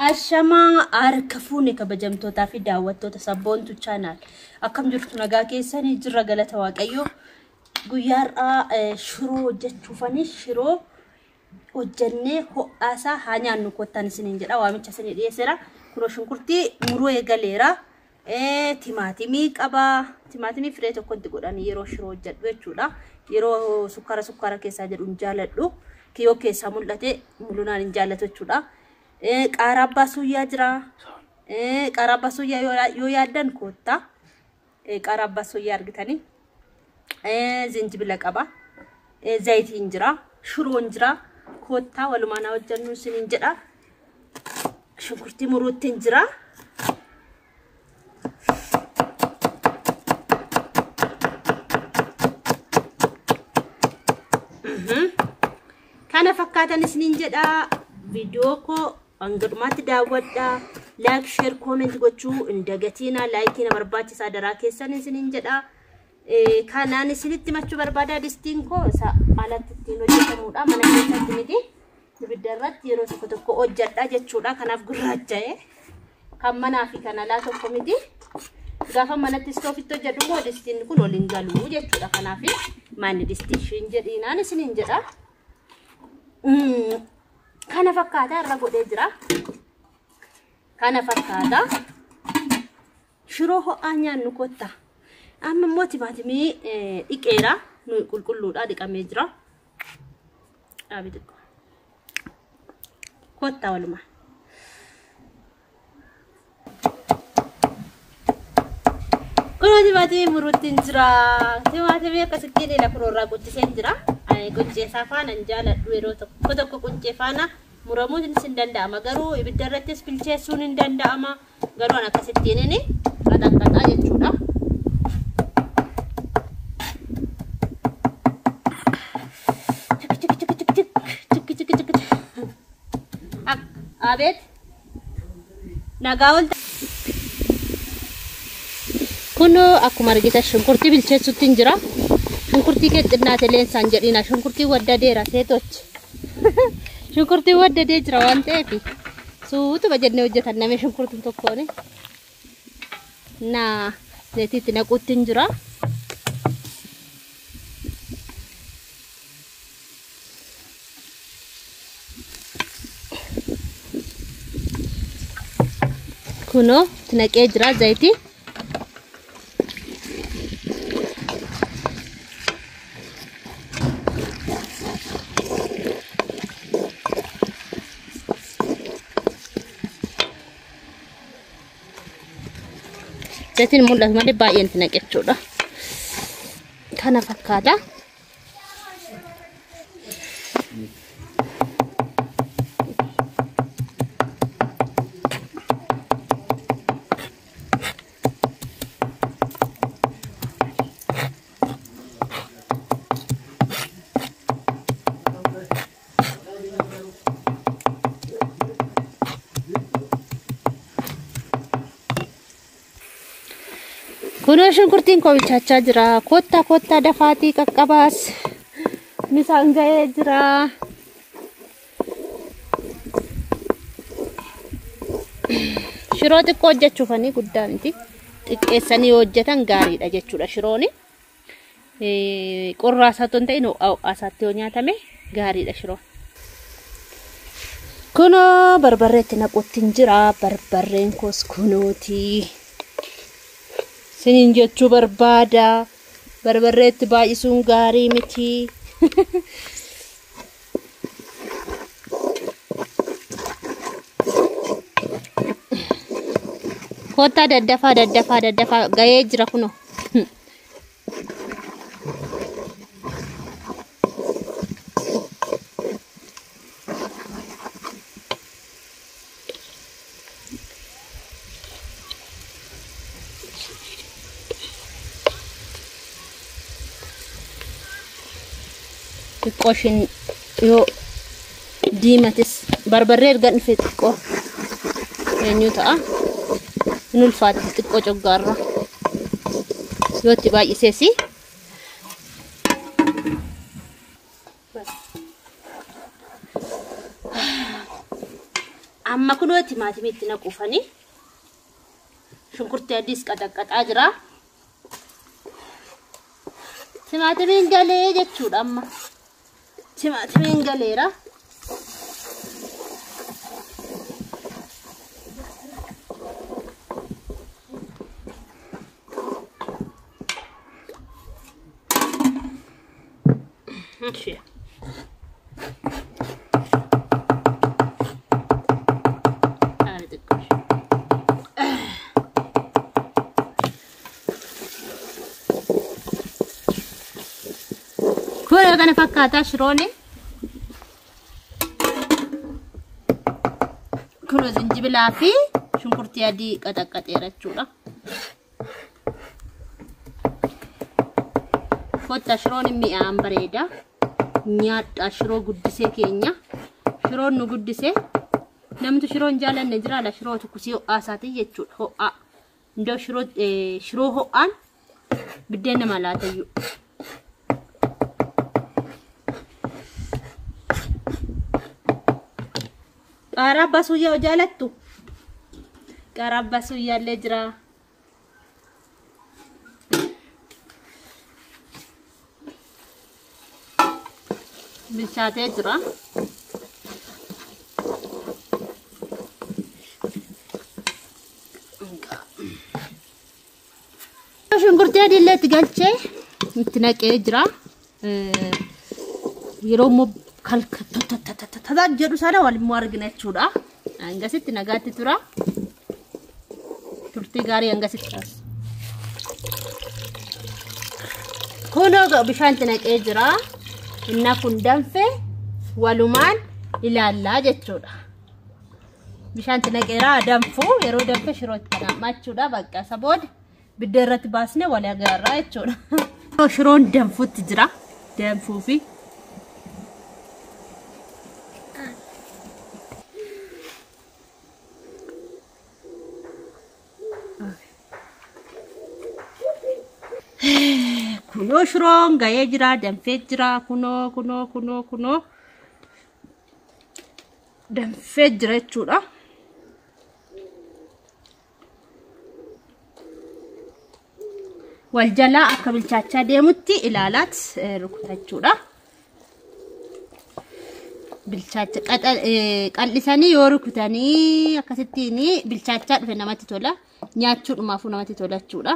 Ashama arkafune kabajamtoota fi daawwattoota sabboontu channel akkam jirtu nagaa keessanii jirra galata waaqayyo guyyaarraa shiroo hojjechuufani shiroo hojjannee ho'aasaa haa nyaannu kottan isiniin jedha waamicha isinii dhiyeessera kunoo shunkurtii muruu eegaleera timaatimii qaba timaatimii firee tokkotti godhanii yeroo shiroo hojjedhu jechuudha yeroo sukkara keessaa jedhu hin jaaladhu kiyoo keessaa mul'ate mulunaan hin jaallatu jechuudha qarabba suuyyaa jira qarabba suuyyaa yoo yaaddan kotta qarabba suuyyaa argitanii zinjibila qaba zayitiin jira shuroon jira kotta walumaan hojjannu isiniin jedha shunkurtii muruutiin jira kana fakkaatan isiniin jedha video ko angadumatti daawwadha like share comment gochuu indagatina like na barbaachisaa daraa keessan isiniin jedha kanaan isinitti machuu barbaada distiin ko sa alatti ittiin hojjetamuudha mana keessatti miti ibiddarratti yeroo tokko hojjedha jechuudha kanaaf gurraacha'e kan manaa fi kan alaa tokko miti gaafa manatti stoofitti hojjedhu moo distiin kun waliin galuu jechuudha kanaaf manni distiin jedhinaan isiniin jedha kana fakkaata irra godhee jira kana fakkaata shiroo ho'aa nyaannu kotta amma immoo timaatimii dhiqeera nu qulqulluudha dhiqamee jira abidiko kotta waluma kunoo timaatimii muruutiin jira timaatimii akkasitti dheela kuroorraa guddiseen jira quncee faana jaaladhu yeroo tokko quncee faana muramuun sin danda'ama garuu ibiddarrattis bilcheessuun hin danda'ama garuu an akkasittiin inni qaxaqaxaa jechuudha abet nagaawul kuno akkuma argitan shunkurtii bilcheessuutti jira shunkurtii keexxinnaate leensaan jedhina shunkurtii waddadeera seetochi shunkurtii waddadee jira waan ta'eef suutu bajannee hojjetan namee shunkurtiin tokkooni naa zayitiitti naquutti jira kuno tinaqee jira zayitii zayitiin mul'atu malee baay'een tinaqechuudha kana fakkaata kuno shunkurtiin ko bilchaachaa jira kotta dafaatii qaqqabaas misaan ga'ee jira shiroo xiqqoo hojjechuufanii guddaa miti xiqqeessanii hojjetan gaariidha jechuudha shirooni qorraasaatu hin ta'in ho'aasaatti yoo nyaatame gaariidha shiroon kuno barbarreetti naquutti jira barbarreen koos kunooti sinin jechuu barbaada barbarreetti baay'isuun gaarii miti kotta daddafaa ga'ee jira kuno qoshin yo diimatis barbarree ergan dhufe xiqqoo eenyu ta'a hin ulfaatti xiqqoo coggaarra yoo itti baay'iseesi amma kunoo timaatimiitti naquufani shunkurtii adiis qaxaqaxaa jira timaatimiin galee jechuudha amma timaatimiin galeera Shit. Kura kana fakkaata shirooni. Kura zinjibilaa fi shunkurtii adii qaxaqaxeera jechuudha. Kotta shiroon mi'aan bareeda. Nyaata shiroo guddisee keenya. Shiroon nu guddisee namtu shiroon jaalanne jira la shiroo tukkusii ho'aa isaati jechuudha. Ho'aa. Indoo shiroo ho'aan biddeen nama laatayyuu. Qaaraa baasuyyaa jaalattu. Qaaraa baasuyyaa illee jira. Bilchaatee jira. Shunkurtii adii illee itti galchee itti naqee jira. Yeroo immoo kalka jedhu sana walimmoo argina jechuudha. Hangasitti nagaatti tura. Turtii gaarii hangasitti taas. Kunoo bishaan itti naqee jira. Inna kun danfe walumaan ilaallaa jechuudha. Bishaan itti naqeeraa danfu yeroo danfe shiroo itti naqmachuudha bakka sabooda bidda irratti baasne wal agarraa jechuudha. Shiroon danfuutti jira. Danfuu fi kuno shiroon ga'ee jira danfee jira kuno danfee jira jechuudha. Wal jalaa akka bilchaachaa deemutti ilaalaat rukutachuudha. Bilchaacha qal'isanii yoo rukutanii akkasittiin bilchaachaa dhufe namatti tola. Nyaachuudhumaafuu namatti tola jechuudha.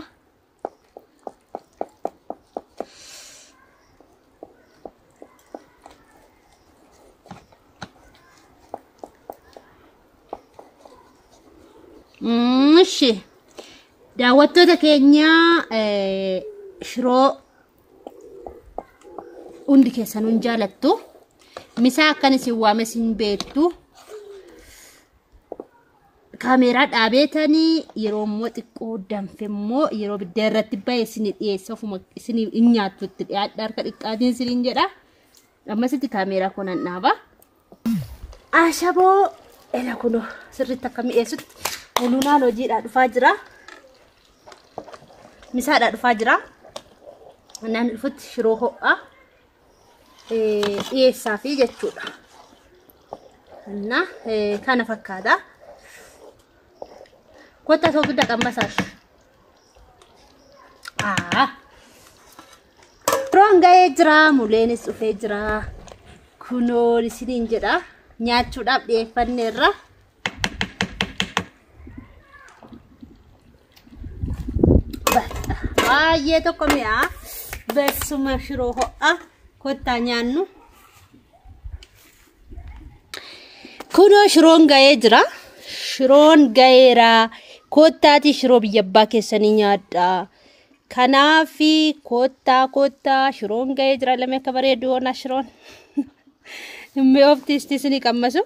Shi daawwattoota keenya shiroo hundi keessan jaalattu misaa akkan isin waame isin beektu kaameeraa dhaabeetanii yeroo immoo xiqqoo danfe immoo yeroo bidda irratti bahe isin dhiyeessa ofuma isin nyaattu itti dhiyaadha harka xiqqaatiin isin jedha ammasitti kaameeraa konan dhaaba ashaboo ela kuno sirriitti akka mi'eessutti Mulunaan hojiidhaa dhufaa jira. Misaadhaa dhufaa jira. Naan dhufutti shiroo ho'aa dhiyeessaa fi jechuudha. Kana fakkaata. Kotta ta'uu guddaa qammasaas. Shiroon ga'ee jira. Muleenis dhufee jira. Kunoon isiniin jedha. Nyaachuudhaaf dhiyeeffanneerra. Baay'ee tokko mi'a beessuma shiroo ho'a kottaa nyaannu. Kunoo shiroon ga'ee jira. Shiroon ga'eera. Kottaati shiroo biyya abbaa keessanii nyaadha. Kanaafi kottaa shiroon ga'ee jira. Lamee akka bareedu hoona shiroon. Mee ooftiistis ni qammasu.